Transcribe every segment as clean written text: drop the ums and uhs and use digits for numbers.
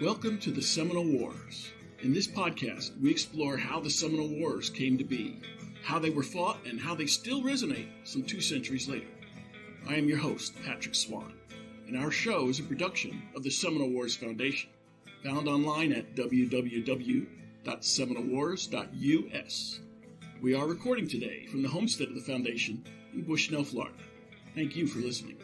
Welcome to the Seminole Wars. In this podcast, we explore how the Seminole Wars came to be, how they were fought, and how they still resonate some 2 centuries later. I am your host, Patrick Swan, and our show is a production of the Seminole Wars Foundation, found online at www.seminolewars.us. We are recording today from the homestead of the Foundation in Bushnell, Florida. Thank you for listening.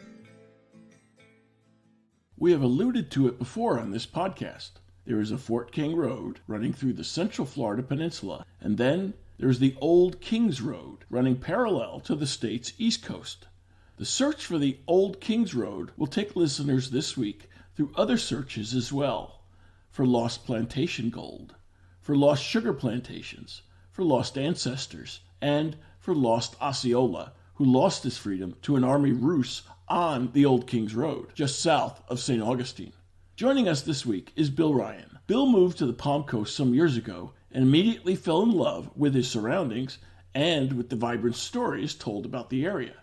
We have alluded to it before on this podcast. There is a Fort King Road running through the central Florida peninsula, and then there's the Old Kings Road running parallel to the state's east coast. The search for the Old Kings Road will take listeners this week through other searches as well, for lost plantation gold, for lost sugar plantations, for lost ancestors, and for lost Osceola, who lost his freedom to an army ruse on the Old Kings Road, just south of St Augustine. Joining us this week is Bill Ryan. Bill moved to the Palm Coast some years ago and immediately fell in love with his surroundings and with the vibrant stories told about the area.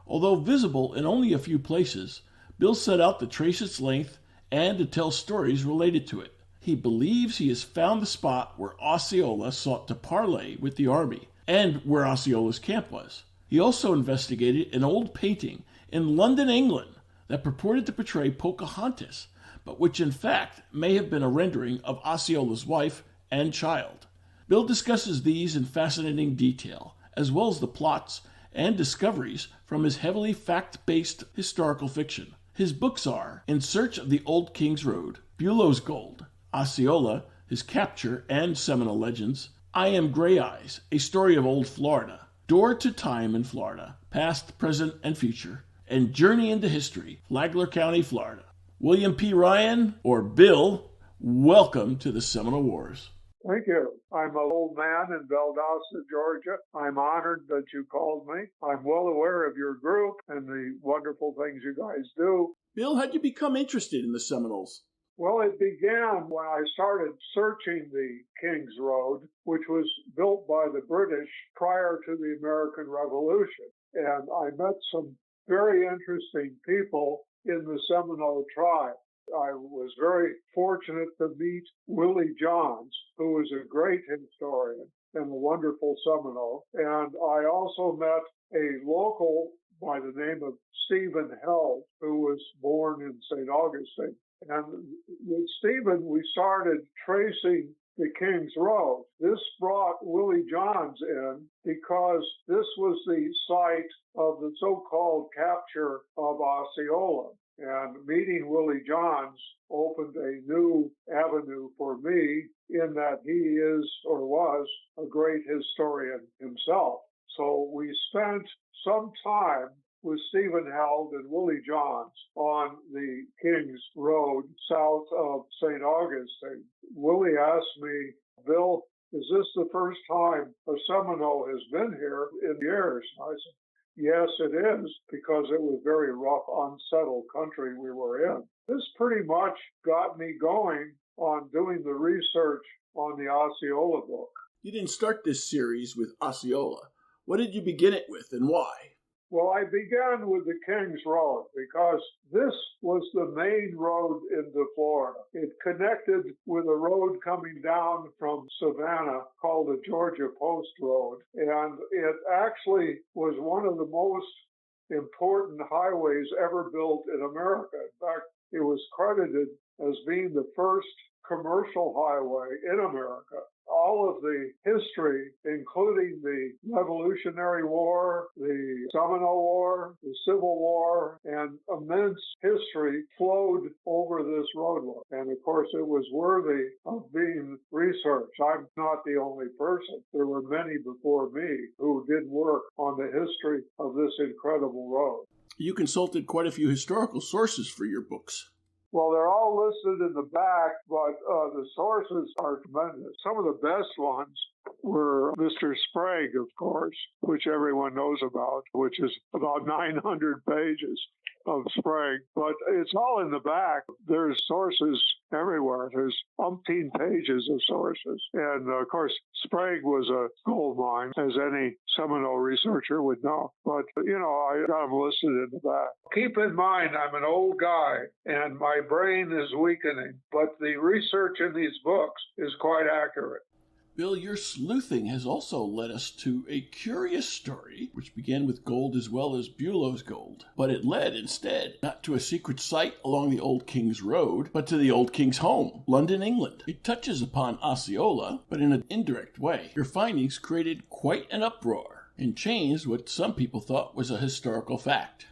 Although visible in only a few places, Bill set out to trace its length and to tell stories related to it. He believes he has found the spot where Osceola sought to parley with the army and where Osceola's camp was. He also investigated an old painting in London, England, that purported to portray Pocahontas, but which in fact may have been a rendering of Osceola's wife and child. Bill discusses these in fascinating detail, as well as the plots and discoveries from his heavily fact-based historical fiction. His books are In Search of the Old Kings Road, Bulow's Gold, Osceola, His Capture and Seminole Legends, I Am Gray Eyes, A Story of Old Florida, Door to Time in Florida, Past, Present, and Future, and Journey into History, Flagler County, Florida. William P. Ryan, or Bill, welcome to the Seminole Wars. Thank you. I'm an old man in Valdosta, Georgia. I'm honored that you called me. I'm well aware of your group and the wonderful things you guys do. Bill, how'd you become interested in the Seminoles? Well, it began when I started searching the Kings Road, which was built by the British prior to the American Revolution. And I met some very interesting people in the Seminole tribe. I was very fortunate to meet Willie Johns, who was a great historian and a wonderful Seminole. And I also met a local by the name of Stephen Held, who was born in St Augustine. And with Stephen, we started tracing the Kings Road. This brought Willie Johns in because this was the site of the so-called capture of Osceola. And meeting Willie Johns opened a new avenue for me in that he is or was a great historian himself. So we spent some time with Stephen Held and Willie Johns on the Kings Road south of St. Augustine. Willie asked me, Bill, is this the first time a Seminole has been here in years? And I said, yes, it is, because it was very rough, unsettled country we were in. This pretty much got me going on doing the research on the Osceola book. You didn't start this series with Osceola. What did you begin it with and why? Well, I began with the Kings Road because this was the main road into Florida. It connected with a road coming down from Savannah called the Georgia Post Road. And it actually was one of the most important highways ever built in America. In fact, it was credited as being the first commercial highway in America. All of the history, including the Revolutionary War, the Seminole War, the Civil War, and immense history flowed over this roadway. And of course, it was worthy of being researched. I'm not the only person. There were many before me who did work on the history of this incredible road. You consulted quite a few historical sources for your books. Well, they're all listed in the back, but the sources are tremendous. Some of the best ones were Mr. Sprague, of course, which everyone knows about, which is about 900 pages. of Sprague, but it's all in the back. There's sources everywhere. There's umpteen pages of sources. And, of course, Sprague was a gold mine, as any Seminole researcher would know. But, I got them listed in the back. Keep in mind, I'm an old guy, and my brain is weakening, but the research in these books is quite accurate. Bill, your sleuthing has also led us to a curious story, which began with gold as well as Bulow's gold. But it led, instead, not to a secret site along the Old King's Road, but to the Old King's home, London, England. It touches upon Osceola, but in an indirect way. Your findings created quite an uproar and changed what some people thought was a historical fact.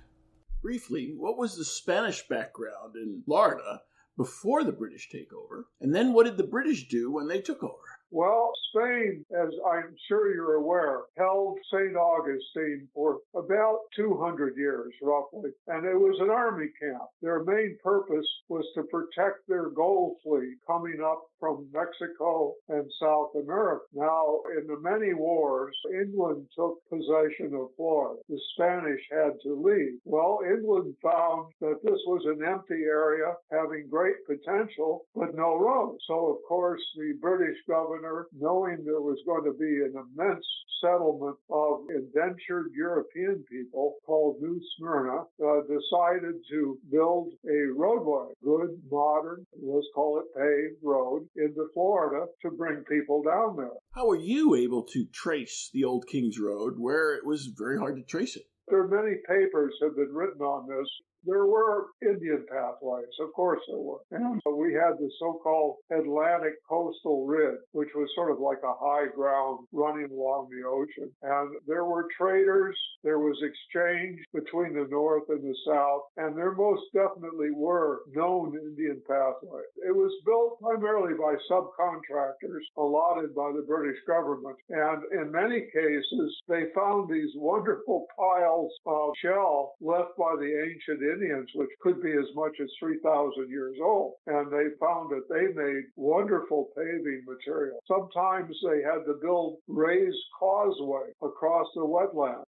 Briefly, what was the Spanish background in Florida before the British takeover? And then what did the British do when they took over? Well, Spain, as I'm sure you're aware, held St. Augustine for about 200 years, roughly, and it was an army camp. Their main purpose was to protect their gold fleet coming up from Mexico and South America. Now, in the many wars, England took possession of Florida. The Spanish had to leave. Well, England found that this was an empty area having great potential, but no roads. So, of course, the British governor, knowing there was going to be an immense settlement of indentured European people called New Smyrna, decided to build a roadway, good, modern, let's call it paved road, into Florida to bring people down there. How were you able to trace the Old King's Road where it was very hard to trace it? There are many papers have been written on this. There were Indian pathways, of course there were. And we had the so-called Atlantic Coastal Ridge, which was sort of like a high ground running along the ocean. And there were traders, there was exchange between the North and the South, and there most definitely were known Indian pathways. It was built primarily by subcontractors allotted by the British government. And in many cases, they found these wonderful piles of shell left by the ancient Indians, which could be as much as 3,000 years old. And they found that they made wonderful paving material. Sometimes they had to build raised causeway across the wetland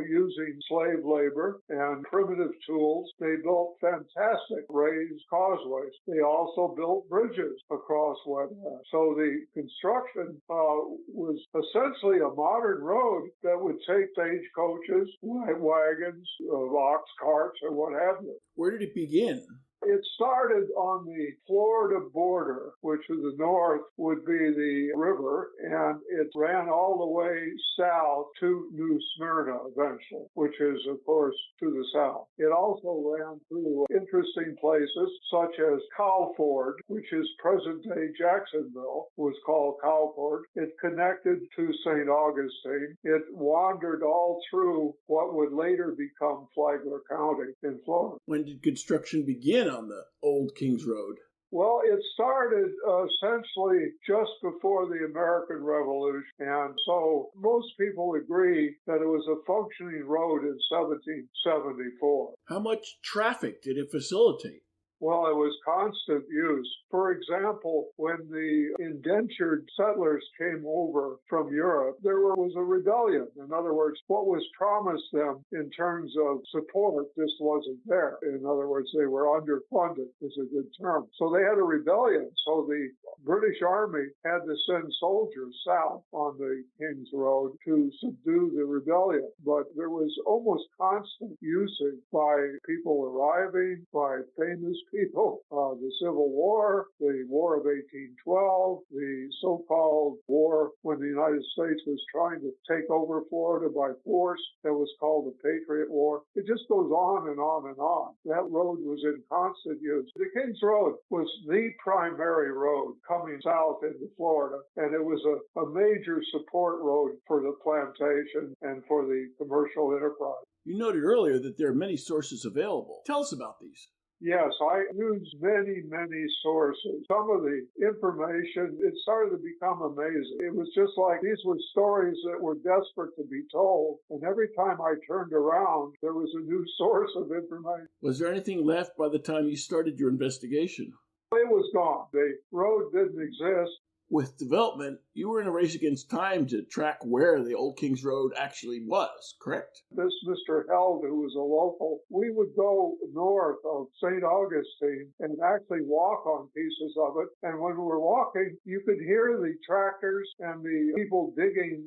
using slave labor and primitive tools. They built fantastic raised causeways. They also built bridges across wetlands. So the construction was essentially a modern road that would take stagecoaches, wagons, ox carts, or what have you. Where did it begin? It started on the Florida border, which to the north would be the river, and it ran all the way south to New Smyrna eventually, which is, of course, to the south. It also ran through interesting places such as Cowford, which is present-day Jacksonville, was called Cowford. It connected to St. Augustine. It wandered all through what would later become Flagler County in Florida. When did construction begin on the Old King's Road? Well, it started essentially just before the American Revolution, and so most people agree that it was a functioning road in 1774. How much traffic did it facilitate? Well, it was constant use. For example, when the indentured settlers came over from Europe, there was a rebellion. In other words, what was promised them in terms of support just wasn't there. In other words, they were underfunded, is a good term. So they had a rebellion. So the British Army had to send soldiers south on the King's Road to subdue the rebellion. But there was almost constant usage by people arriving, by famous people, the Civil War, the War of 1812, the so-called war when the United States was trying to take over Florida by force that was called the Patriot War. It just goes on and on and on. That road was in constant use. The King's Road was the primary road coming south into Florida, and it was a major support road for the plantation and for the commercial enterprise. You noted earlier that there are many sources available. Tell us about these. Yes, I used many sources. Some of the information, it started to become amazing. It was just like these were stories that were desperate to be told. And every time I turned around, there was a new source of information. Was there anything left by the time you started your investigation? It was gone. The road didn't exist. With development, you were in a race against time to track where the Old Kings Road actually was, correct? This Mr. Held, who was a local, we would go north of St. Augustine and actually walk on pieces of it. And when we were walking, you could hear the tractors and the people digging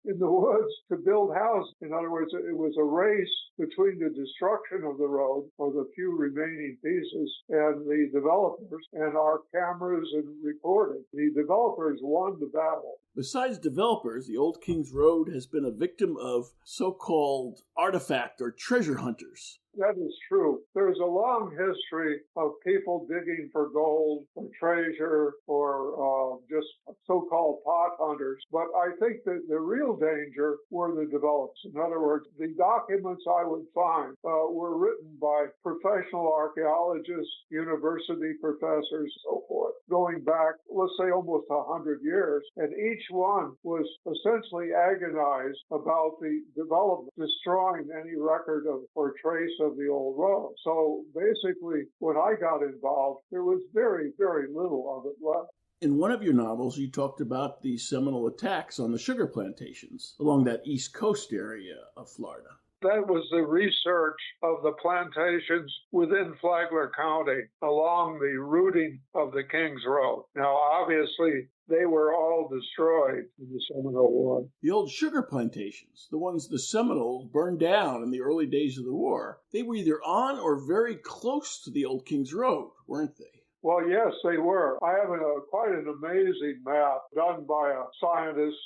in the woods to build houses. In other words, it was a race between the destruction of the road, or the few remaining pieces, and the developers, and our cameras and recording. The developers won the battle. Besides developers, the Old Kings Road has been a victim of so-called artifact or treasure hunters. That is true. There's a long history of people digging for gold or treasure or just so-called pot hunters. But I think that the real danger were the developers. In other words, the documents I would find were written by professional archaeologists, university professors, so forth, going back, let's say, almost 100 years. And each one was essentially agonized about the development, destroying any record of or trace of the old road. So basically, when I got involved, there was very, very little of it left. In one of your novels, you talked about the Seminole attacks on the sugar plantations along that East Coast area of Florida. That was the research of the plantations within Flagler County along the routing of the Kings Road. Now, obviously, they were all destroyed in the Seminole War. The old sugar plantations, the ones the Seminoles burned down in the early days of the war, they were either on or very close to the Old Kings Road, weren't they? Well, yes, they were. I have quite an amazing map done by a scientist,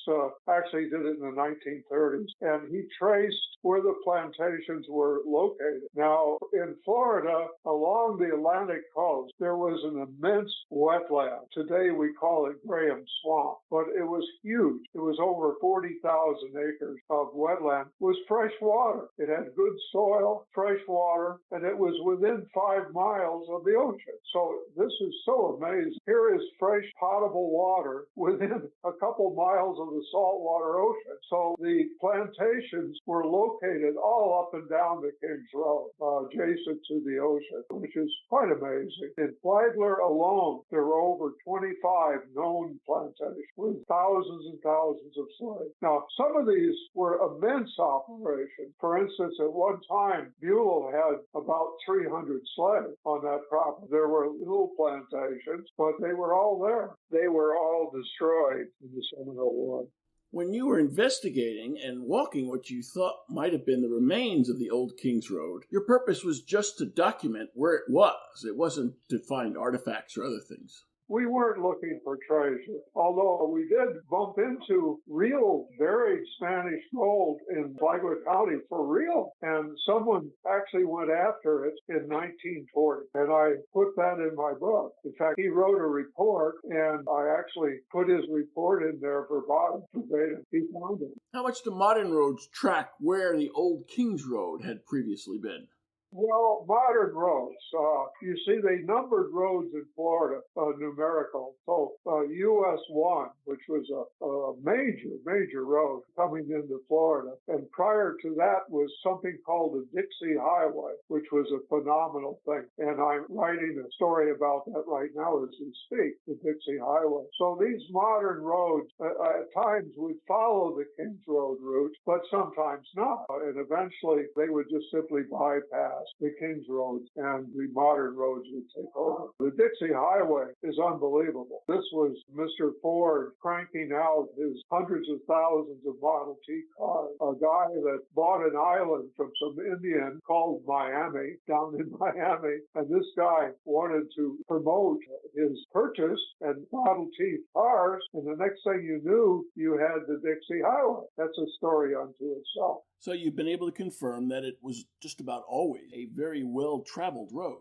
actually did it in the 1930s, and he traced where the plantations were located. Now, in Florida, along the Atlantic coast, there was an immense wetland. Today, we call it Graham Swamp, but it was huge. It was over 40,000 acres of wetland with fresh water. It had good soil, fresh water, and it was within 5 miles of the ocean. So this is so amazing. Here is fresh, potable water within a couple miles of the saltwater ocean. So the plantations were located all up and down the Kings Road, adjacent to the ocean, which is quite amazing. In Flagler alone, there were over 25 known plantations with thousands and thousands of slaves. Now, some of these were immense operations. For instance, at one time, Buell had about 300 slaves on that property. There were little plantations, but they were all there. They were all destroyed in the Seminole War. When you were investigating and walking what you thought might have been the remains of the Old Kings Road, your purpose was just to document where it was. It wasn't to find artifacts or other things. We weren't looking for treasure, although we did bump into real buried Spanish gold in Flagler County for real. And someone actually went after it in 1940. And I put that in my book. In fact, he wrote a report, and I actually put his report in there verbatim. He found it. How much do modern roads track where the Old Kings Road had previously been? Well, modern roads. You see, they numbered roads in Florida, numerical. So U.S. 1, which was a major road coming into Florida. And prior to that was something called the Dixie Highway, which was a phenomenal thing. And I'm writing a story about that right now as we speak, the Dixie Highway. So these modern roads at times would follow the Kings Road route, but sometimes not. And eventually they would just simply bypass the Kings Road, and the modern roads would take over. The Dixie Highway is unbelievable. This was Mr. Ford cranking out his hundreds of thousands of Model T cars. A guy that bought an island from some Indian called Miami, down in Miami, and this guy wanted to promote his purchase and Model T cars, and the next thing you knew, you had the Dixie Highway. That's a story unto itself. So you've been able to confirm that it was just about always a very well-traveled road.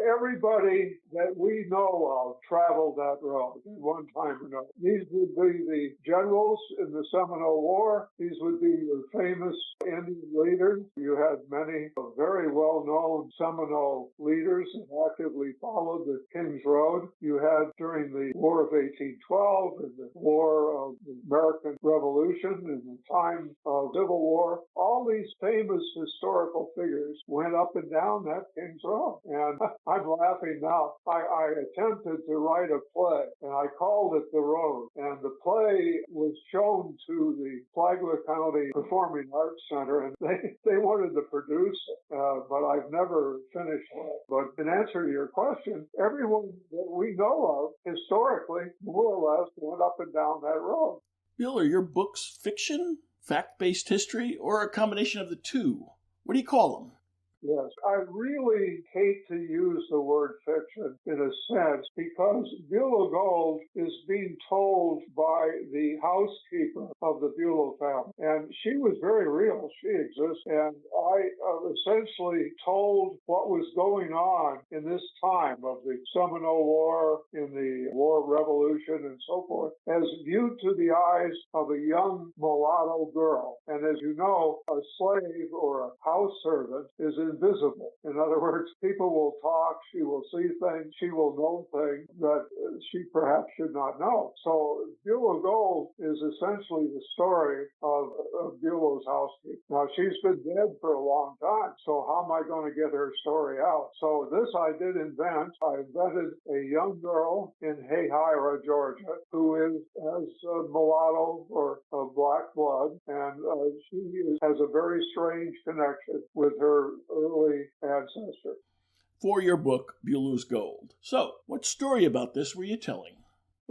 Everybody that we know of traveled that road at one time or another. These would be the generals in the Seminole War. These would be your famous Indian leaders. You had many very well-known Seminole leaders that actively followed the Kings Road. You had during the War of 1812 and the War of the American Revolution and the time of Civil War, all these famous historical figures went up and down that Kings Road. And I'm laughing now. I attempted to write a play, and I called it The Road. And the play was shown to the Flagler County Performing Arts Center, and they wanted to produce it, but I've never finished it. But in answer to your question, everyone that we know of historically, more or less, went up and down that road. Bill, are your books fiction, fact-based history, or a combination of the two? What do you call them? Yes, I really hate to use the word fiction in a sense because Beulah Gold is being told by the housekeeper of the Beulah family. And she was very real. She exists. And I essentially told what was going on in this time of the Seminole War, in the War Revolution, and so forth, as viewed to the eyes of a young mulatto girl. And as you know, a slave or a house servant is invisible. In other words, people will talk, she will see things, she will know things that she perhaps should not know. So Beulah Gold is essentially the story of Beulah's housekeeper. Now, she's been dead for a long time, so how am I going to get her story out? So this I did invent. I invented a young girl in Hayhira, Georgia, who has mulatto or black blood, and she has a very strange connection with her early ancestor. For your book, Beulah's Gold. So, what story about this were you telling?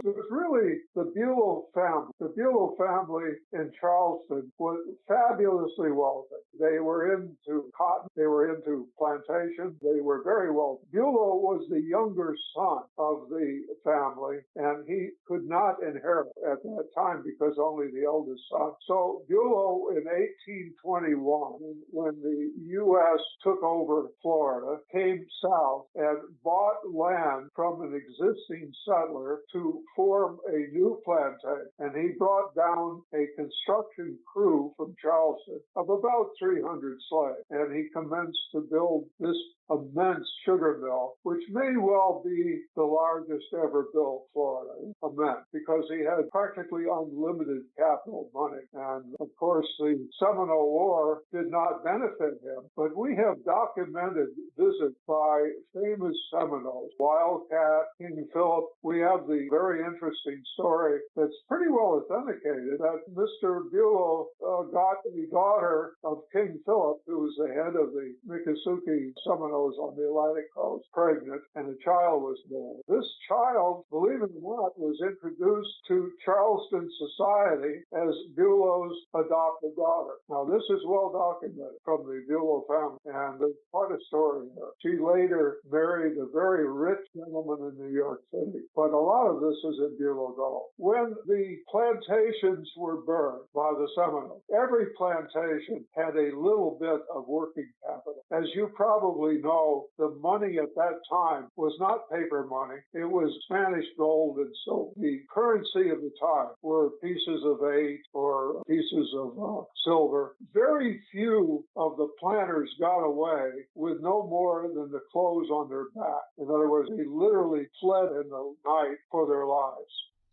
It was really the Beulah family. The Beulah family in Charleston was fabulously wealthy. They were into cotton. They were into plantations. They were very wealthy. Beulah was the younger son of the family, and he could not inherit at that time because only the eldest son. So Beulah in 1821, when the U.S. took over Florida, came south and bought land from an existing settler to form a new plantation, and he brought down a construction crew from Charleston of about 300 slaves, and he commenced to build this immense sugar mill, which may well be the largest ever built Florida, immense, because he had practically unlimited capital money. And of course, the Seminole War did not benefit him, but we have documented visits by famous Seminoles, Wildcat, King Philip. We have the very interesting story that's pretty well authenticated that Mr. Beulah got the daughter of King Philip, who was the head of the Miccosukee Seminoles on the Atlantic coast, pregnant, and a child was born. This child, believe it or not, was introduced to Charleston society as Beulah's adopted daughter. Now, this is well documented from the Beulah family, and there's quite a story here. She later married a very rich gentleman in New York City, but a lot of this is in Beulah Gold. When the plantations were burned by the Seminoles, every plantation had a little bit of working capital. As you probably know, the money at that time was not paper money. It was Spanish gold and silver. The currency of the time were pieces of 8 or pieces of silver. Very few of the planters got away with no more than the clothes on their back. In other words, they literally fled in the night for their lives.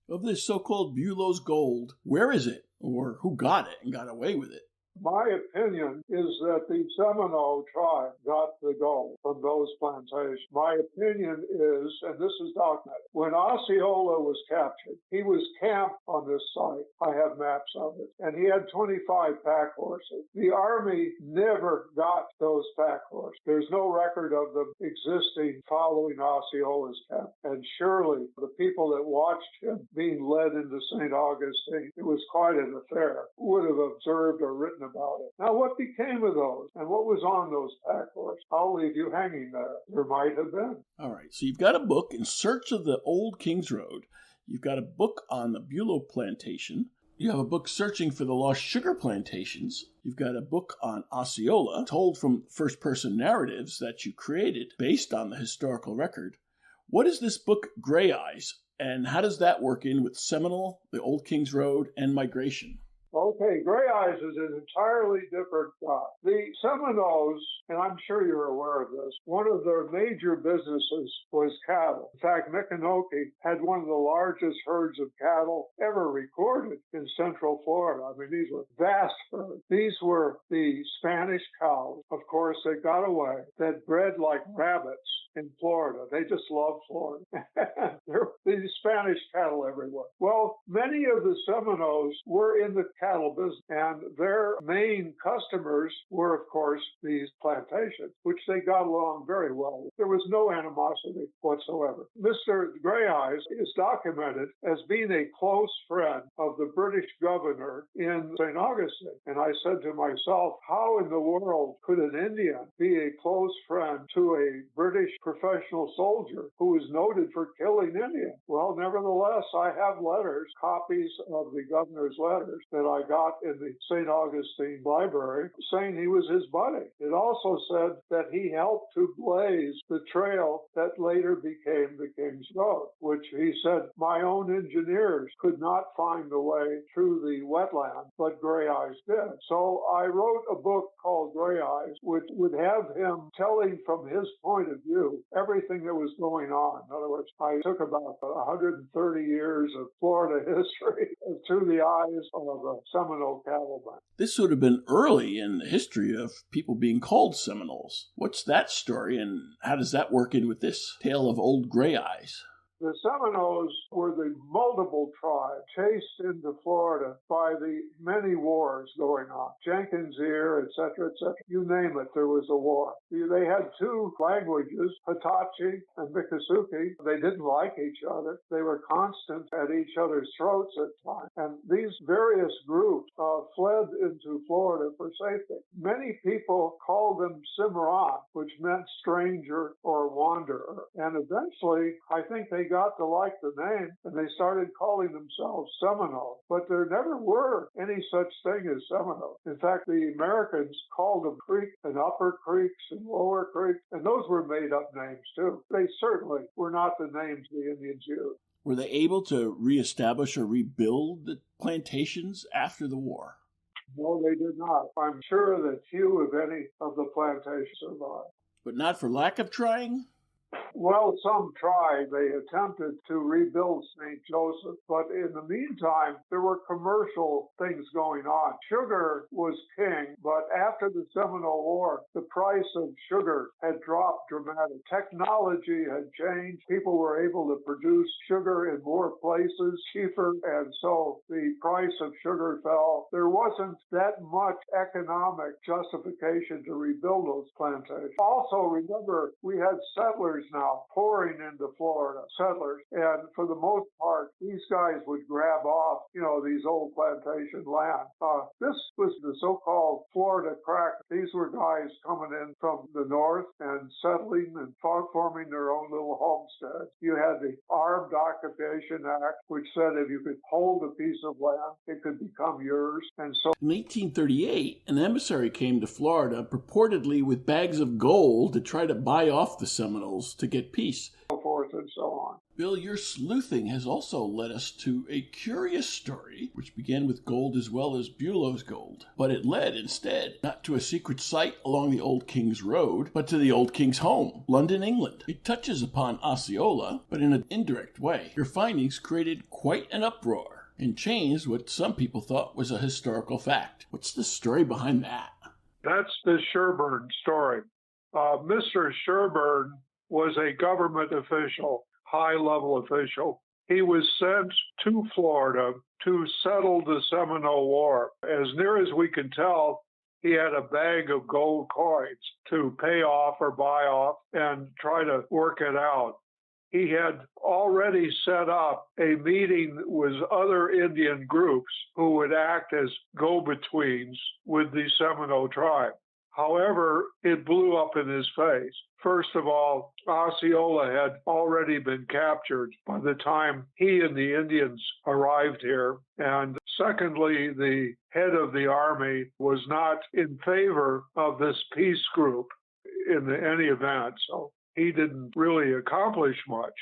Of this so-called Beulah's Gold, where is it? Or who got it and got away with it? My opinion is that the Seminole tribe got the gold from those plantations. My opinion is, and this is documented, when Osceola was captured, he was camped on this site. I have maps of it. And he had 25 pack horses. The Army never got those pack horses. There's no record of them existing following Osceola's camp. And surely the people that watched him being led into St. Augustine, it was quite an affair, would have observed or written about it. Now, what became of those and what was on those pack horses? I'll leave you hanging there. There might have been. All right, so you've got a book, In Search of the Old King's Road. You've got a book on the Beulah Plantation. You have a book searching for the lost sugar plantations. You've got a book on Osceola, told from first-person narratives that you created based on the historical record. What is this book, Gray Eyes, and how does that work in with Seminole, the Old King's Road, and migration? Okay, Gray Eyes is an entirely different guy. The Seminoles, and I'm sure you're aware of this, one of their major businesses was cattle. In fact, Micanopy had one of the largest herds of cattle ever recorded in Central Florida. I mean, these were vast herds. These were the Spanish cows. Of course, they got away, that bred like rabbits in Florida. They just love Florida. There were these Spanish cattle everywhere. Well, many of the Seminoles were in the cattle business, and their main customers were, of course, these plantations, which they got along very well with. There was no animosity whatsoever. Mr. Gray Eyes is documented as being a close friend of the British governor in St. Augustine. And I said to myself, how in the world could an Indian be a close friend to a British professional soldier who was noted for killing Indians? Well, nevertheless, I have letters, copies of the governor's letters that I got in the St. Augustine library saying he was his buddy. It also said that he helped to blaze the trail that later became the King's Road, which he said my own engineers could not find the way through the wetland, but Gray Eyes did. So I wrote a book called Gray Eyes, which would have him telling from his point of view everything that was going on. In other words, I took about 130 years of Florida history through the eyes of a Seminole cattleman. This would have been early in the history of people being called Seminoles. What's that story, and how does that work in with this tale of old Gray Eyes? The Seminoles were the multiple tribes chased into Florida by the many wars going on. Jenkins Ear, etc., etc. You name it, there was a war. They had two languages, Hitachi and Miccosukee. They didn't like each other. They were constant at each other's throats at times. And these various groups fled into Florida for safety. Many people called them Cimarron, which meant stranger or wanderer. And eventually, I think they got to like the name, and they started calling themselves Seminole. But there never were any such thing as Seminole. In fact, the Americans called them creek and upper creeks and lower creeks, and those were made-up names, too. They certainly were not the names the Indians used. Were they able to reestablish or rebuild the plantations after the war? No, they did not. I'm sure that few, if any, of the plantations survived. But not for lack of trying? Well, some tried. They attempted to rebuild St. Joseph, but in the meantime, there were commercial things going on. Sugar was king, but after the Seminole War, the price of sugar had dropped dramatically. Technology had changed. People were able to produce sugar in more places cheaper, and so the price of sugar fell. There wasn't that much economic justification to rebuild those plantations. Also, remember, we had settlers now pouring into Florida, settlers, and for the most part, these guys would grab off, these old plantation land. This was the so-called Florida crack. These were guys coming in from the north and settling and forming their own little homesteads. You had the Armed Occupation Act, which said if you could hold a piece of land, it could become yours. And so in 1838, an emissary came to Florida purportedly with bags of gold to try to buy off the Seminoles to get peace. So forth and so on. Bill, your sleuthing has also led us to a curious story, which began with gold as well as Bulow's gold. But it led instead not to a secret site along the Old King's Road, but to the Old King's home, London, England. It touches upon Osceola, but in an indirect way. Your findings created quite an uproar and changed what some people thought was a historical fact. What's the story behind that? That's the Sherburne story. Mr. Sherburne was a government official, high-level official. He was sent to Florida to settle the Seminole War. As near as we can tell, he had a bag of gold coins to pay off or buy off and try to work it out. He had already set up a meeting with other Indian groups who would act as go-betweens with the Seminole tribe. However, it blew up in his face. First of all, Osceola had already been captured by the time he and the Indians arrived here. And secondly, the head of the army was not in favor of this peace group in any event. So he didn't really accomplish much.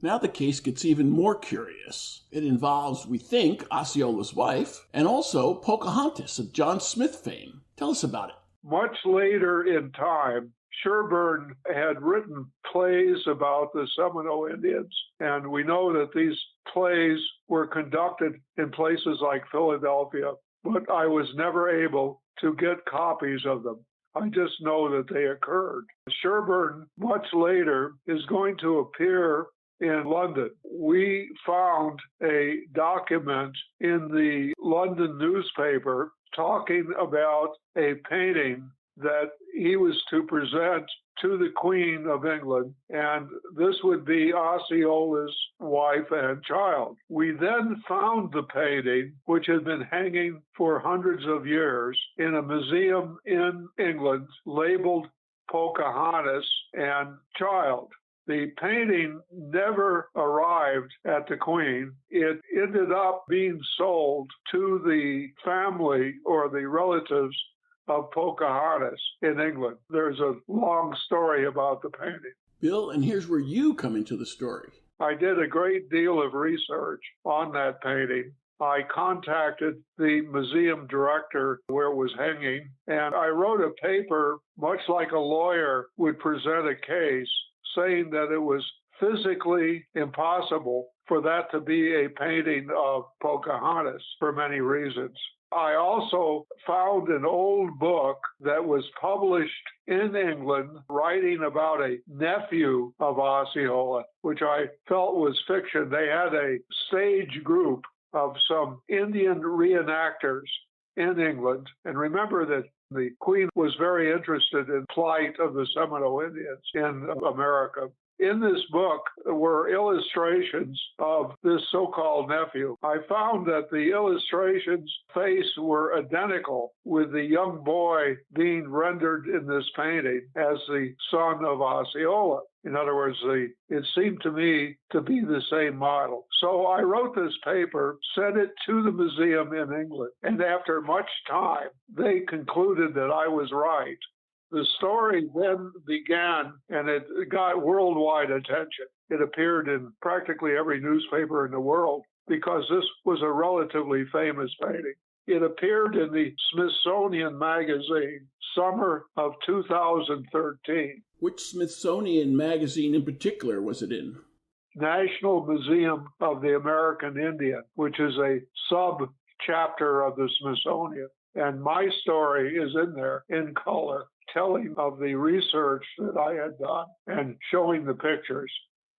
Now the case gets even more curious. It involves, we think, Osceola's wife, and also Pocahontas of John Smith fame. Tell us about it. Much later in time, Sherburne had written plays about the Seminole Indians, and we know that these plays were conducted in places like Philadelphia, but I was never able to get copies of them. I just know that they occurred. Sherburne, much later, is going to appear in London. We found a document in the London newspaper talking about a painting that he was to present to the Queen of England, and this would be Osceola's wife and child. We then found the painting, which had been hanging for hundreds of years, in a museum in England labeled Pocahontas and child. The painting never arrived at the Queen. It ended up being sold to the family or the relatives of Pocahontas in England. There's a long story about the painting. Bill, and here's where you come into the story. I did a great deal of research on that painting. I contacted the museum director where it was hanging, and I wrote a paper, much like a lawyer would present a case, saying that it was physically impossible for that to be a painting of Pocahontas for many reasons. I also found an old book that was published in England writing about a nephew of Osceola, which I felt was fiction. They had a stage group of some Indian reenactors in England. And remember that the Queen was very interested in the plight of the Seminole Indians in America. In this book were illustrations of this so-called nephew. I found that the illustrations' face were identical with the young boy being rendered in this painting as the son of Osceola. In other words, it seemed to me to be the same model. So I wrote this paper, sent it to the museum in England, and after much time, they concluded that I was right. The story then began, and it got worldwide attention. It appeared in practically every newspaper in the world because this was a relatively famous painting. It appeared in the Smithsonian magazine, summer of 2013. Which Smithsonian magazine in particular was it in? National Museum of the American Indian, which is a sub-chapter of the Smithsonian. And my story is in there in color, telling of the research that I had done and showing the pictures.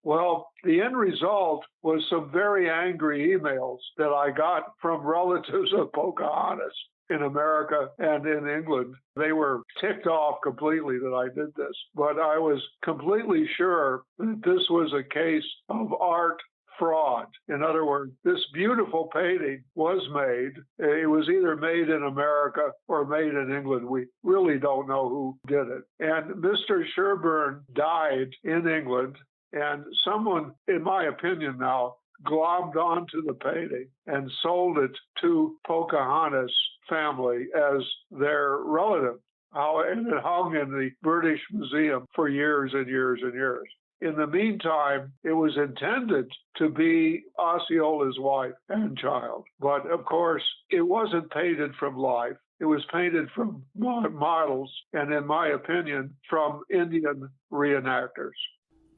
Well, the end result was some very angry emails that I got from relatives of Pocahontas in America and in England. They were ticked off completely that I did this, but I was completely sure that this was a case of art fraud. In other words, this beautiful painting was made. It was either made in America or made in England. We really don't know who did it. And Mr. Sherburne died in England, and someone, in my opinion now, glommed onto the painting and sold it to Pocahontas' family as their relative. And it hung in the British Museum for years and years and years. In the meantime, it was intended to be Osceola's wife and child. But of course, it wasn't painted from life. It was painted from models, and in my opinion, from Indian reenactors.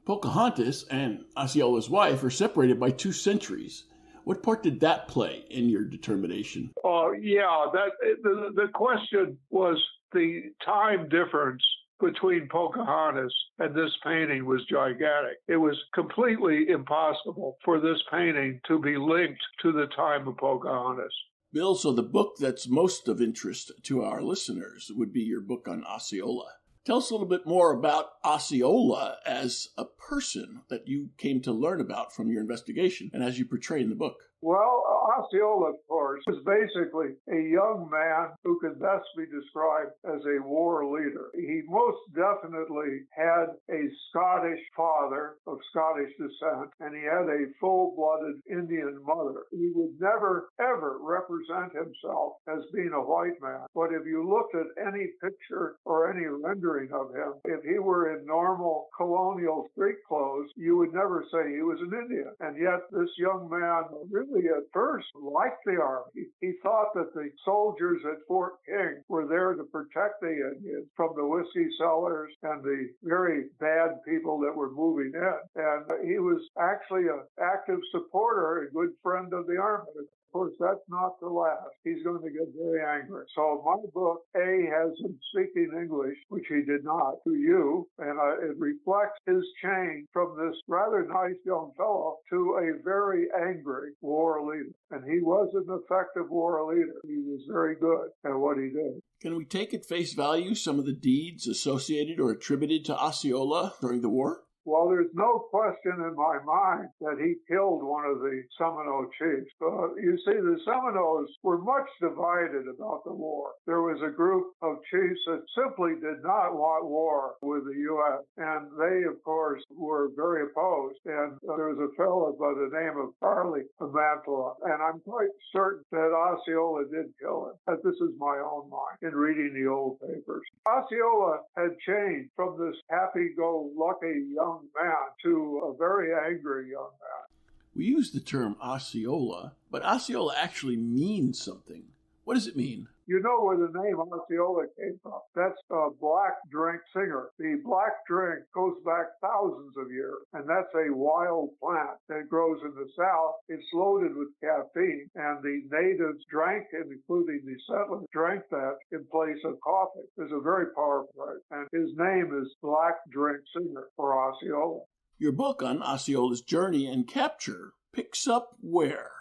Pocahontas and Osceola's wife are separated by 2 centuries. What part did that play in your determination? The question was the time difference between Pocahontas and this painting was gigantic. It was completely impossible for this painting to be linked to the time of Pocahontas. Bill, so the book that's most of interest to our listeners would be your book on Osceola. Tell us a little bit more about Osceola as a person that you came to learn about from your investigation and as you portray in the book. Well, Osceola, of course, was basically a young man who could best be described as a war leader. He most definitely had a Scottish father of Scottish descent, and he had a full-blooded Indian mother. He would never, ever represent himself as being a white man. But if you looked at any picture or any rendering rendering of him. If he were in normal colonial street clothes, you would never say he was an Indian. And yet this young man really at first liked the Army. He thought that the soldiers at Fort King were there to protect the Indians from the whiskey sellers and the very bad people that were moving in. And he was actually an active supporter, a good friend of the Army. Of course, that's not the last. He's going to get very angry. So my book, A, has him speaking English, which he did not, to you, and it reflects his change from this rather nice young fellow to a very angry war leader. And he was an effective war leader. He was very good at what he did. Can we take at face value some of the deeds associated or attributed to Osceola during the war? Well, there's no question in my mind that he killed one of the Seminole chiefs. You see, the Seminoles were much divided about the war. There was a group of chiefs that simply did not want war with the U.S., and they, of course, were very opposed. And there was a fellow by the name of Parley, and I'm quite certain that Osceola did kill him. But this is my own mind in reading the old papers. Osceola had changed from this happy-go-lucky young man to a very angry young man. We use the term Osceola, but Osceola actually means something. What does it mean? You know where the name Osceola came from. That's a black drink singer. The black drink goes back thousands of years, and that's a wild plant that grows in the South. It's loaded with caffeine, and the natives drank it, including the settlers, drank that in place of coffee. It's a very powerful drink, and his name is Black Drink Singer, or Osceola. Your book on Osceola's journey and capture picks up where?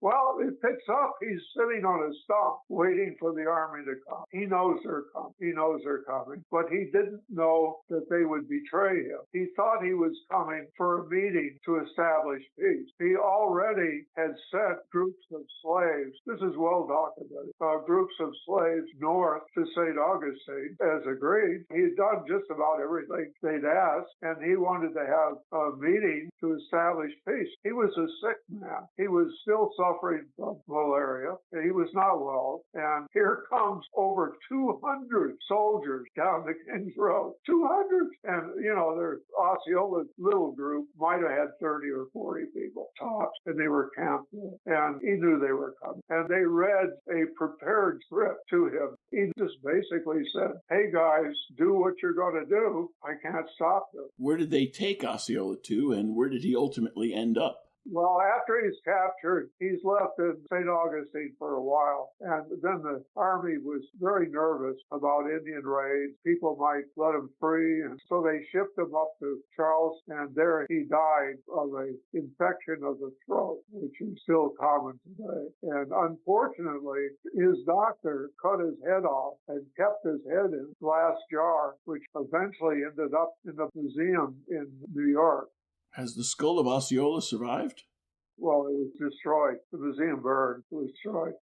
Well, it picks up. He's sitting on a stump waiting for the Army to come. He knows they're coming. He knows they're coming. But he didn't know that they would betray him. He thought he was coming for a meeting to establish peace. He already had sent groups of slaves. This is well documented. Groups of slaves north to St Augustine, as agreed. He had done just about everything they'd asked, and he wanted to have a meeting to establish peace. He was a sick man. He was still suffering from malaria. He was not well. And here comes over 200 soldiers down the King's Road. 200! And, their Osceola's little group might have had 30 or 40 people tops, and they were camped in. And he knew they were coming. And they read a prepared script to him. He just basically said, hey, guys, do what you're going to do. I can't stop them. Where did they take Osceola to, and where did he ultimately end up? Well, after he's captured, he's left in St. Augustine for a while. And then the Army was very nervous about Indian raids. People might let him free. And so they shipped him up to Charleston, and there he died of an infection of the throat, which is still common today. And unfortunately, his doctor cut his head off and kept his head in a glass jar, which eventually ended up in the museum in New York. Has the skull of Osceola survived? Well, it was destroyed. The museum burned. It was destroyed.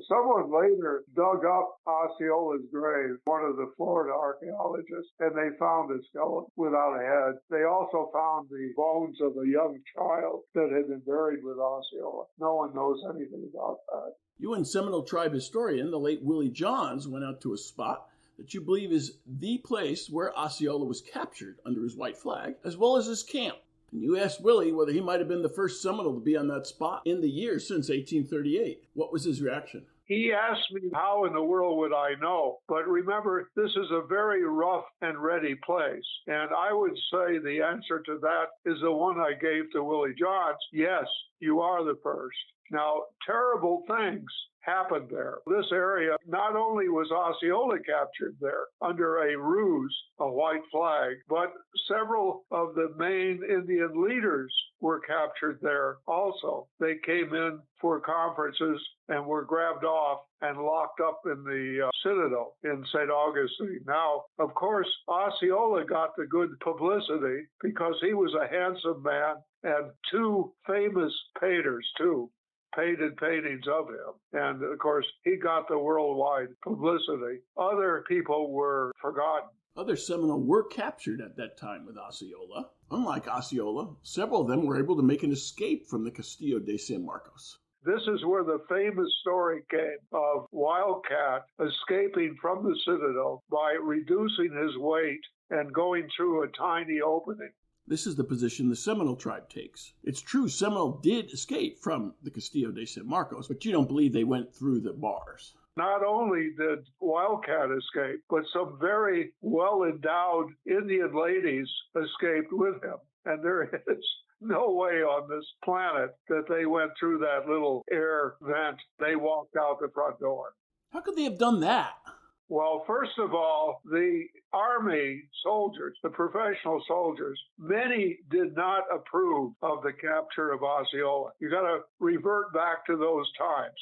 Someone later dug up Osceola's grave, one of the Florida archaeologists, and they found a skeleton without a head. They also found the bones of a young child that had been buried with Osceola. No one knows anything about that. You and Seminole tribe historian, the late Willie Johns, went out to a spot that you believe is the place where Osceola was captured under his white flag, as well as his camp. And you asked Willie whether he might have been the first Seminole to be on that spot in the years since 1838. What was his reaction? He asked me, how in the world would I know? But remember, this is a very rough and ready place. And I would say the answer to that is the one I gave to Willie Johns. Yes, you are the first. Now, terrible things happened there. This area, not only was Osceola captured there under a ruse, a white flag, but several of the main Indian leaders were captured there also. They came in for conferences and were grabbed off and locked up in the citadel in St. Augustine. Now, of course, Osceola got the good publicity because he was a handsome man, and two famous painters, too, painted paintings of him. And, of course, he got the worldwide publicity. Other people were forgotten. Other Seminole were captured at that time with Osceola. Unlike Osceola, several of them were able to make an escape from the Castillo de San Marcos. This is where the famous story came of Wildcat escaping from the citadel by reducing his weight and going through a tiny opening. This is the position the Seminole tribe takes. It's true Seminole did escape from the Castillo de San Marcos, but you don't believe they went through the bars. Not only did Wildcat escape, but some very well-endowed Indian ladies escaped with him. And there is no way on this planet that they went through that little air vent. They walked out the front door. How could they have done that? Well, first of all, the Army soldiers, the professional soldiers, many did not approve of the capture of Osceola. You got to revert back to those times.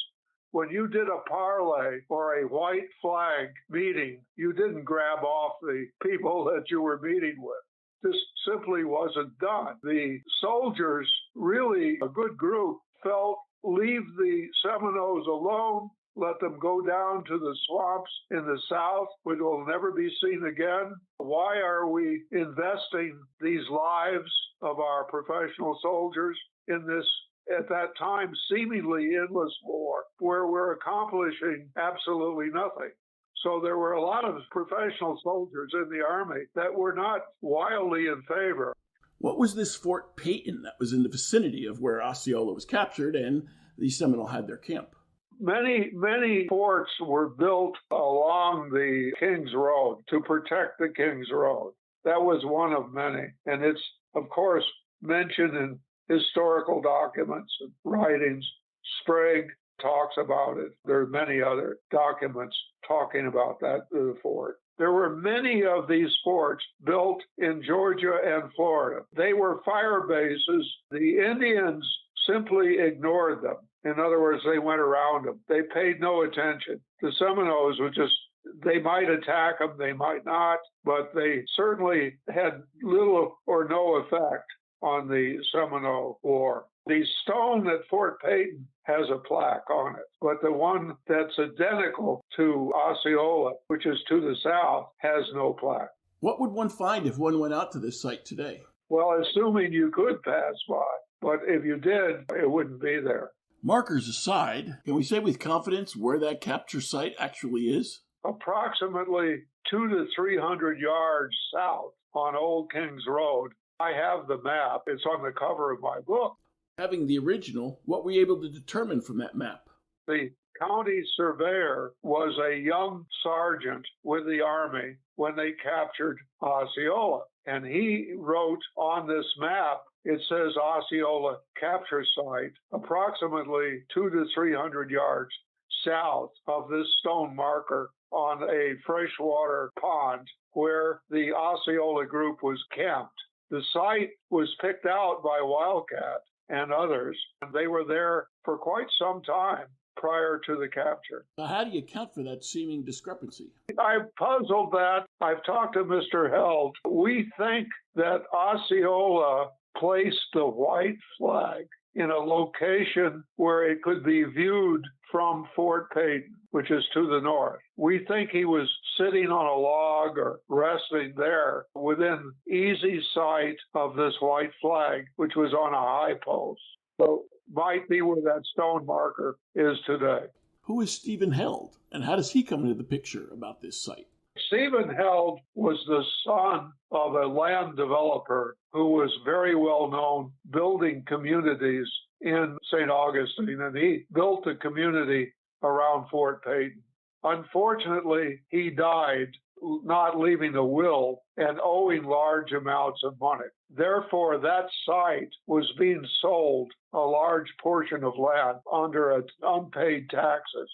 When you did a parlay or a white flag meeting, you didn't grab off the people that you were meeting with. This simply wasn't done. The soldiers, really a good group, felt leave the Seminoles alone. Let them go down to the swamps in the south, which will never be seen again. Why are we investing these lives of our professional soldiers in this, at that time, seemingly endless war, where we're accomplishing absolutely nothing? So there were a lot of professional soldiers in the Army that were not wildly in favor. What was this Fort Peyton that was in the vicinity of where Osceola was captured and the Seminole had their camp? Many forts were built along the King's Road to protect the King's Road. That was one of many. And it's, of course, mentioned in historical documents and writings. Sprague talks about it. There are many other documents talking about that fort. There were many of these forts built in Georgia and Florida. They were fire bases. The Indians simply ignored them. In other words, they went around them. They paid no attention. The Seminoles were just, they might attack them, they might not, but they certainly had little or no effect on the Seminole War. The stone at Fort Peyton has a plaque on it, but the one that's identical to Osceola, which is to the south, has no plaque. What would one find if one went out to this site today? Well, assuming you could pass by, but if you did, it wouldn't be there. Markers aside, can we say with confidence where that capture site actually is? Approximately 200 to 300 yards south on Old Kings Road. I have the map. It's on the cover of my book. Having the original, what were you able to determine from that map? The county surveyor was a young sergeant with the Army when they captured Osceola. And he wrote on this map, it says Osceola capture site, approximately 200 to 300 yards south of this stone marker on a freshwater pond where the Osceola group was camped. The site was picked out by Wildcat and others, and they were there for quite some time prior to the capture. How do you account for that seeming discrepancy? I've puzzled that. I've talked to Mr. Held. We think that Osceola placed the white flag in a location where it could be viewed from Fort Peyton, which is to the north. We think he was sitting on a log or resting there within easy sight of this white flag, which was on a high post. So might be where that stone marker is today. Who is Stephen Held, and how does he come into the picture about this site? Stephen Held was the son of a land developer who was very well known building communities in St. Augustine, and he built a community around Fort Peyton. Unfortunately, he died not leaving a will and owing large amounts of money. Therefore, that site was being sold, a large portion of land, under unpaid taxes.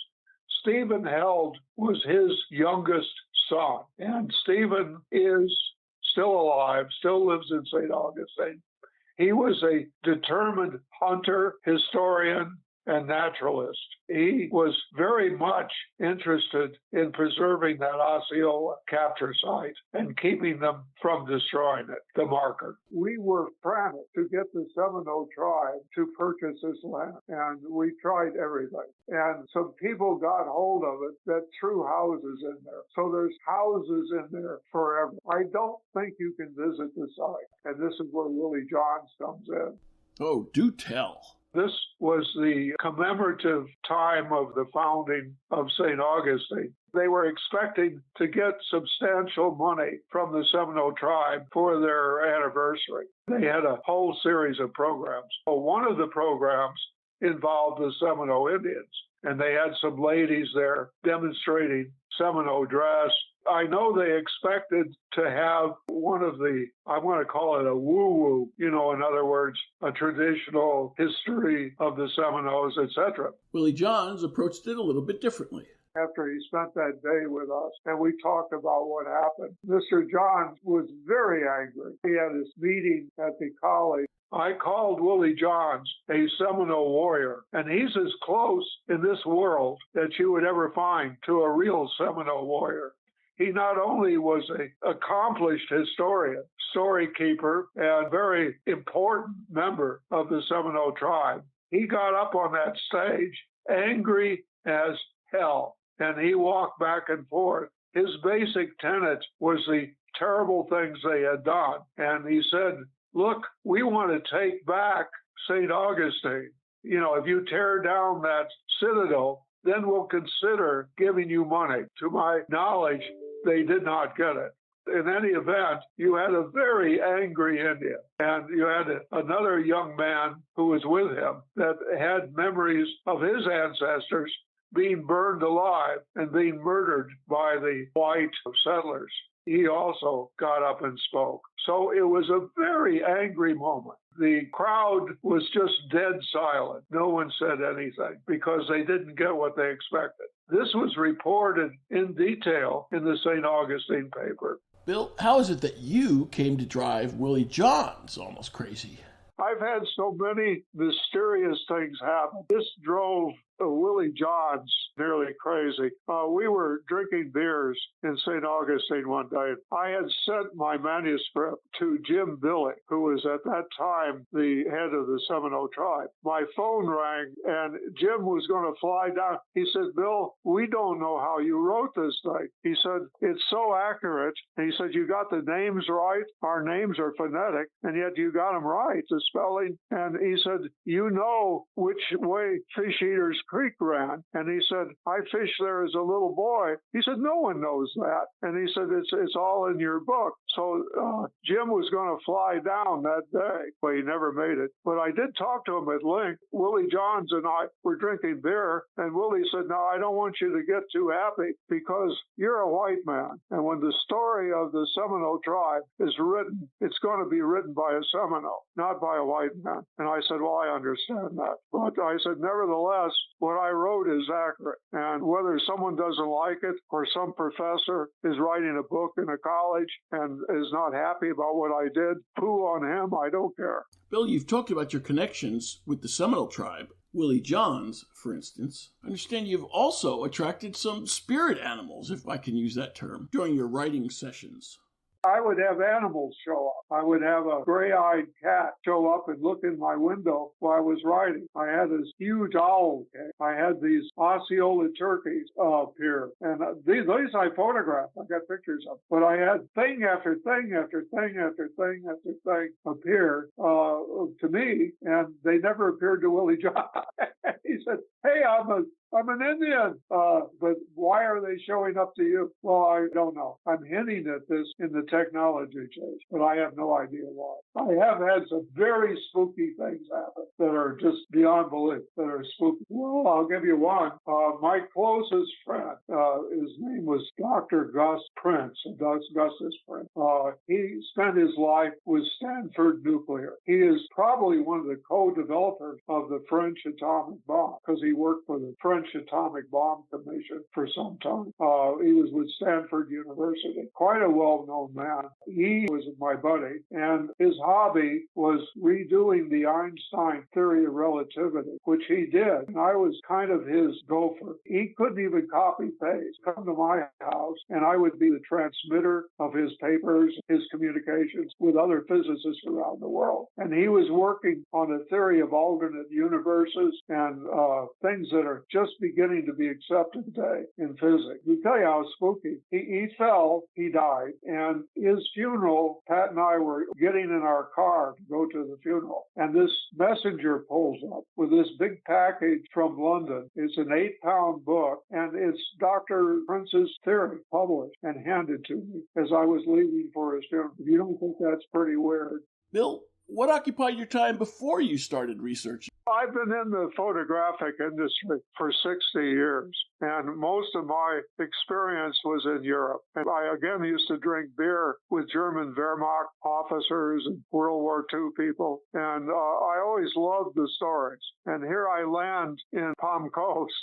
Stephen Held was his youngest son, and Stephen is still alive, still lives in St. Augustine. He was a determined hunter, historian, and naturalist. He was very much interested in preserving that Osceola capture site and keeping them from destroying it, the marker. We were frantic to get the Seminole tribe to purchase this land, and we tried everything. And some people got hold of it that threw houses in there. So there's houses in there forever. I don't think you can visit the site, and this is where Willie Johns comes in. Oh, do tell. This was the commemorative time of the founding of St. Augustine. They were expecting to get substantial money from the Seminole tribe for their anniversary. They had a whole series of programs. Well, one of the programs involved the Seminole Indians, and they had some ladies there demonstrating Seminole dress. I know they expected to have one of the, I want to call it a woo-woo, in other words, a traditional history of the Seminoles, etc. Willie Johns approached it a little bit differently. After he spent that day with us and we talked about what happened, Mr. Johns was very angry. He had this meeting at the college. I called Willie Johns a Seminole warrior, and he's as close in this world that you would ever find to a real Seminole warrior. He not only was an accomplished historian, story keeper, and very important member of the Seminole tribe, he got up on that stage angry as hell, and he walked back and forth. His basic tenet was the terrible things they had done, and he said, look, we want to take back St. Augustine. If you tear down that citadel, then we'll consider giving you money. To my knowledge, they did not get it. In any event, you had a very angry Indian, and you had another young man who was with him that had memories of his ancestors being burned alive and being murdered by the white settlers. He also got up and spoke. So it was a very angry moment. The crowd was just dead silent. No one said anything because they didn't get what they expected. This was reported in detail in the St. Augustine paper. Bill, how is it that you came to drive Willie Johns almost crazy? I've had so many mysterious things happen. This drove Willie Johns nearly crazy. We were drinking beers in St. Augustine one day. I had sent my manuscript to Jim Billy, who was at that time the head of the Seminole tribe. My phone rang, and Jim was going to fly down. He said, Bill, we don't know how you wrote this thing. He said, it's so accurate. And he said, you got the names right. Our names are phonetic, and yet you got them right, the spelling. And he said, you know which way Fish Eaters Creek ran. And he said, I fished there as a little boy. He said, no one knows that. And he said, it's all in your book. So Jim was going to fly down that day, but he never made it. But I did talk to him at length. Willie Johns and I were drinking beer, and Willie said, no, I don't want you to get too happy because you're a white man. And when the story of the Seminole tribe is written, it's going to be written by a Seminole, not by a white man. And I said, well, I understand that. But I said, nevertheless, what I wrote is accurate. And whether someone doesn't like it or some professor is writing a book in a college and is not happy about what I did, poo on him, I don't care. Bill, you've talked about your connections with the Seminole tribe. Willie Johns, for instance. I understand you've also attracted some spirit animals, if I can use that term, during your writing sessions. I would have animals show up. I would have a gray-eyed cat show up and look in my window while I was writing. I had this huge owl. I had these Osceola turkeys appear. And these I photographed. I got pictures of them. But I had thing after thing after thing after thing after thing appear to me, and they never appeared to Willie John. He said, hey, I'm an Indian, but why are they showing up to you? Well, I don't know. I'm hinting at this in the technology change, but I have no idea why. I have had some very spooky things happen that are just beyond belief, that are spooky. Well, I'll give you one. My closest friend, his name was Dr. Gus Prince, Gus's Prince. He spent his life with Stanford Nuclear. He is probably one of the co-developers of the French atomic bomb because he worked for the French Atomic Bomb Commission for some time. He was with Stanford University. Quite a well-known man. He was my buddy, and his hobby was redoing the Einstein theory of relativity, which he did. And I was kind of his gopher. He couldn't even copy-paste. Come to my house, and I would be the transmitter of his papers, his communications with other physicists around the world. And he was working on a theory of alternate universes and things that are just just beginning to be accepted today in physics. We tell you how spooky. He fell, he died, and his funeral, Pat and I were getting in our car to go to the funeral, and this messenger pulls up with this big package from London. It's an 8-pound book, and it's Dr. Prince's theory published and handed to me as I was leaving for his funeral. You don't think that's pretty weird? Bill, what occupied your time before you started researching? I've been in the photographic industry for 60 years, and most of my experience was in Europe. And I, again, used to drink beer with German Wehrmacht officers and World War II people, and I always loved the stories. And here I land in Palm Coast,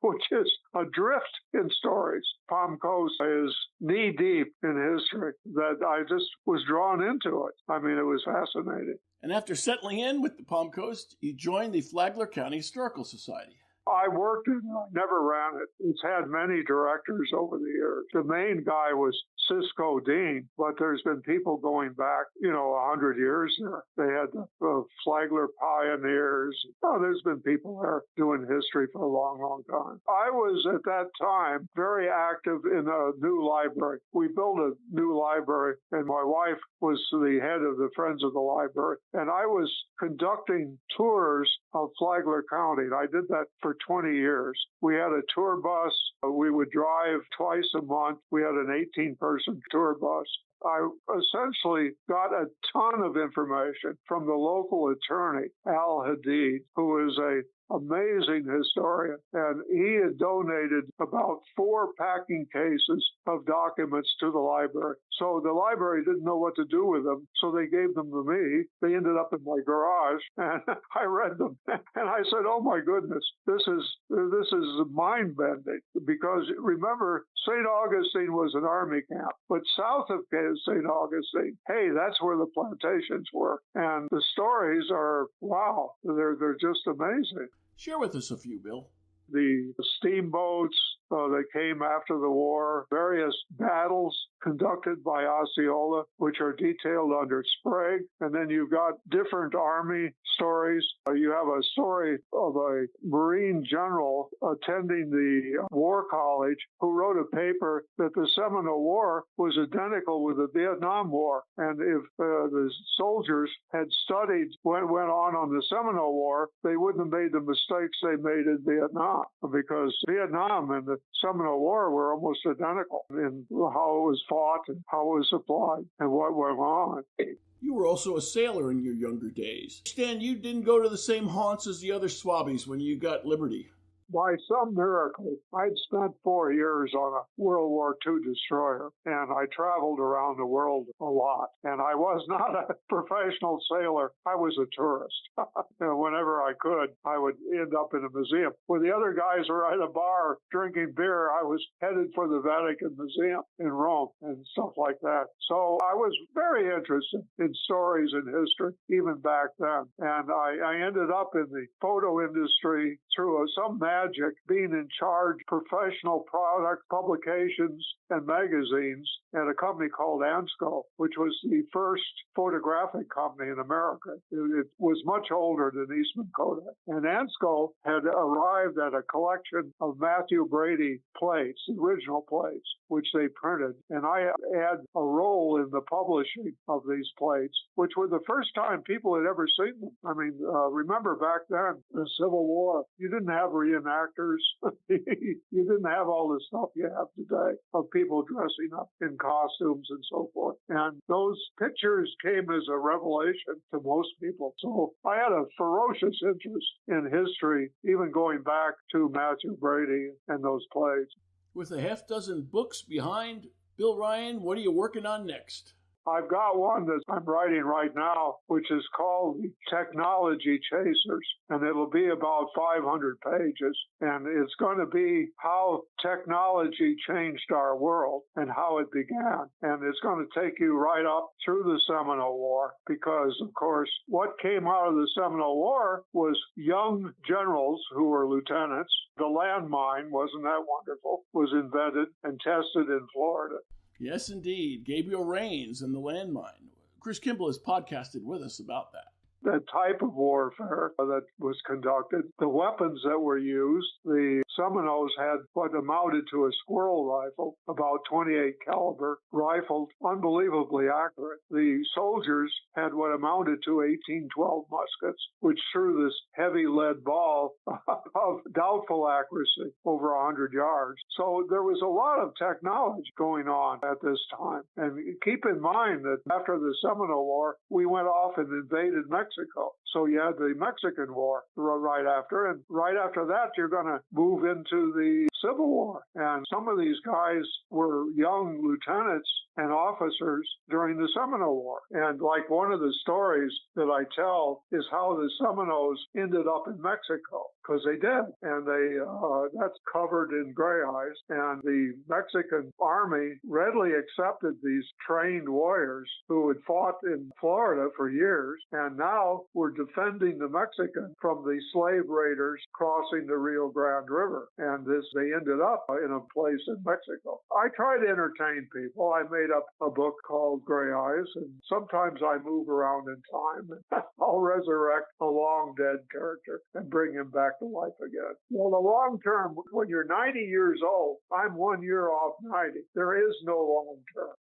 which is adrift in stories. Palm Coast is knee-deep in history that I just was drawn into it. I mean, it was fascinating. And after settling in with the Palm Coast, you joined the Flagler County Historical Society. I worked in it. I never ran it. It's had many directors over the years. The main guy was Cisco Dean, but there's been people going back, 100 years there. They had the Flagler Pioneers. There's been people there doing history for a long, long time. I was, at that time, very active in a new library. We built a new library, and my wife was the head of the Friends of the Library. And I was conducting tours of Flagler County. And I did that for 20 years. We had a tour bus. We would drive twice a month. We had an 18-person tour bus. I essentially got a ton of information from the local attorney, Al Hadid, who is a amazing historian, and he had donated about 4 packing cases of documents to the library. So the library didn't know what to do with them, so they gave them to me. They ended up in my garage, and I read them. And I said, oh my goodness, this is mind-bending, because remember, St. Augustine was an army camp, but south of St. Augustine, hey, that's where the plantations were. And the stories are, wow, they're just amazing. Share with us a few, Bill. The steamboats that came after the war, various battles conducted by Osceola, which are detailed under Sprague. And then you've got different Army stories. You have a story of a Marine general attending the War College who wrote a paper that the Seminole War was identical with the Vietnam War. And if the soldiers had studied what went on the Seminole War, they wouldn't have made the mistakes they made in Vietnam, because Vietnam and the Seminole War were almost identical in how it was fought and how it was supplied and what went on. You were also a sailor in your younger days. Stan, you didn't go to the same haunts as the other swabbies when you got liberty. By some miracle, I'd spent 4 years on a World War II destroyer, and I traveled around the world a lot. And I was not a professional sailor. I was a tourist. And whenever I could, I would end up in a museum. When the other guys were at a bar drinking beer, I was headed for the Vatican Museum in Rome and stuff like that. So I was very interested in stories and history, even back then. And I ended up in the photo industry through some magic, being in charge of professional product publications and magazines at a company called Ansco, which was the first photographic company in America. It was much older than Eastman Kodak. And Ansco had arrived at a collection of Matthew Brady plates, original plates, which they printed. And I had a role in the publishing of these plates, which were the first time people had ever seen them. I mean, remember back then, the Civil War, you didn't have reenactors. You didn't have all the stuff you have today of people dressing up in costumes and so forth. And those pictures came as a revelation to most people. So I had a ferocious interest in history, even going back to Matthew Brady and those plays. With a half dozen books behind, Bill Ryan, what are you working on next? I've got one that I'm writing right now, which is called The Technology Chasers, and it'll be about 500 pages. And it's going to be how technology changed our world and how it began. And it's going to take you right up through the Seminole War, because, of course, what came out of the Seminole War was young generals who were lieutenants. The landmine, wasn't that wonderful, was invented and tested in Florida. Yes, indeed. Gabriel Rains and the landmine. Chris Kimball has podcasted with us about that. the type of warfare that was conducted, the weapons that were used. The Seminoles had what amounted to a squirrel rifle, about 28 caliber, rifled, unbelievably accurate. The soldiers had what amounted to 1812 muskets, which threw this heavy lead ball of doubtful accuracy over 100 yards. So there was a lot of technology going on at this time. And keep in mind that after the Seminole War, we went off and invaded Mexico. So you had the Mexican War right after, and right after that, you're going to move into the Civil War. And some of these guys were young lieutenants and officers during the Seminole War. And like one of the stories that I tell is how the Seminoles ended up in Mexico, because they did. And that's covered in gray eyes. And the Mexican army readily accepted these trained warriors who had fought in Florida for years, and now were defending the Mexicans from the slave raiders crossing the Rio Grande River. And they ended up in a place in Mexico. I try to entertain people. I made up a book called Gray Eyes, and sometimes I move around in time, and I'll resurrect a long dead character and bring him back to life again. Well, the long term, when you're 90 years old, I'm 1 year off 90. There is no long term.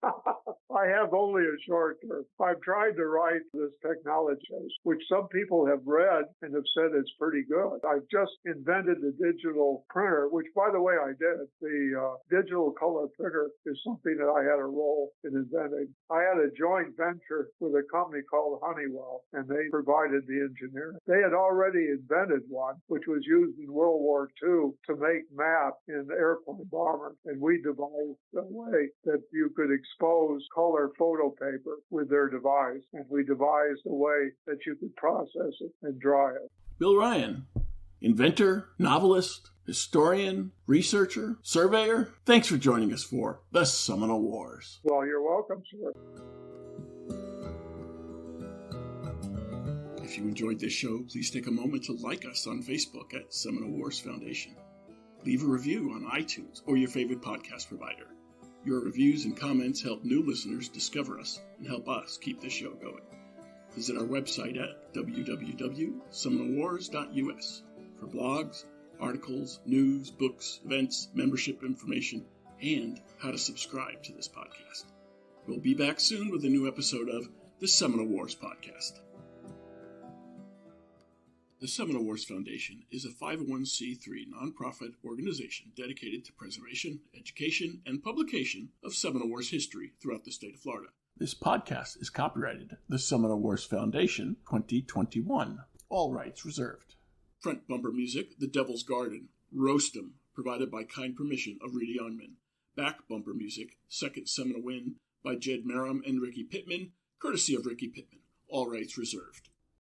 I have only a short term. I've tried to write this technology, which some people have read and have said it's pretty good. I've just invented the digital printer, which, by the way, I did. The digital color printer is something that I had a role in inventing. I had a joint venture with a company called Honeywell, and they provided the engineering. They had already invented one, which was used in World War II to make maps in airplane bombers, and we devised a way that you could expose color photo paper with their device, and we devised a way that you could process it and dry it. Bill Ryan, inventor, novelist, historian, researcher, surveyor, thanks for joining us for the Seminole Wars. Well, you're welcome, sir. If you enjoyed this show, please take a moment to like us on Facebook at Seminole Wars Foundation. Leave a review on iTunes or your favorite podcast provider. Your reviews and comments help new listeners discover us and help us keep this show going. Visit our website at www.seminolewars.us for blogs, articles, news, books, events, membership information, and how to subscribe to this podcast. We'll be back soon with a new episode of the Seminole Wars Podcast. The Seminole Wars Foundation is a 501c3 nonprofit organization dedicated to preservation, education, and publication of Seminole Wars history throughout the state of Florida. This podcast is copyrighted the Seminole Wars Foundation 2021. All rights reserved. Front bumper music, The Devil's Garden, Roast 'em, provided by kind permission of Reedy Unman. Back bumper music, Second Seminole Win, by Jed Merrim and Ricky Pittman, courtesy of Ricky Pittman. All rights reserved.